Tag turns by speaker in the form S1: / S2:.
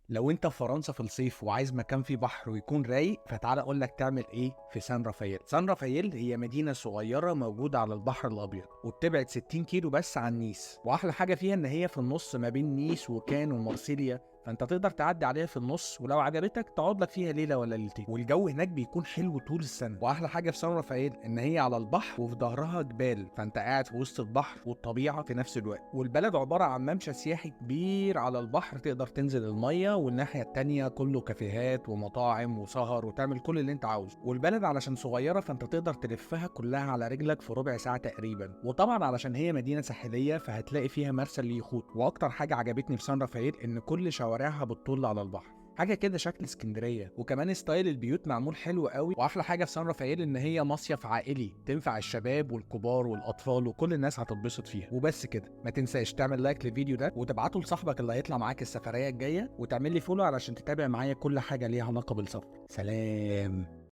S1: لو انت في فرنسا في الصيف وعايز مكان فيه بحر ويكون رايق، فتعال اقول لك تعمل ايه في سان رافائيل. سان رافائيل هي مدينه صغيره موجوده على البحر الابيض، وبتبعد 60 كيلو بس عن نيس. واحلى حاجه فيها ان هي في النص ما بين نيس وكان ومارسيليا، فانت تقدر تعدي عليها في النص، ولو عجبتك تقعد لك فيها ليله ولا ليلتين. والجو هناك بيكون حلو طول السنه. واحلى حاجه في سان رافائيل ان هي على البحر وفي ظهرها جبال، فانت قاعد في وسط البحر والطبيعه في نفس الوقت. والبلد عباره عن ممشى سياحي كبير على البحر، تقدر تنزل الميه، والناحيه التانيه كله كافيهات ومطاعم وسهر، وتعمل كل اللي انت عاوزه. والبلد علشان صغيره فانت تقدر تلفها كلها على رجلك في ربع ساعه تقريبا. وطبعا علشان هي مدينه ساحليه فهتلاقي فيها مرسى لليخوت. واكتر حاجه عجبتني في سان رافائيل ان كل شوارعها بتطل على البحر، حاجه كده شكل اسكندريه. وكمان ستايل البيوت معمول حلو قوي. واحلى حاجه في سان رافائيل ان هي مصيف عائلي، تنفع الشباب والكبار والاطفال وكل الناس هتتبسط فيها. وبس كده، ما تنساش تعمل لايك للفيديو ده وتبعته لصاحبك اللي هيطلع معاك السفريه الجايه، وتعمل لي فولو علشان تتابع معايا كل حاجه ليها علاقه بالسفر. سلام.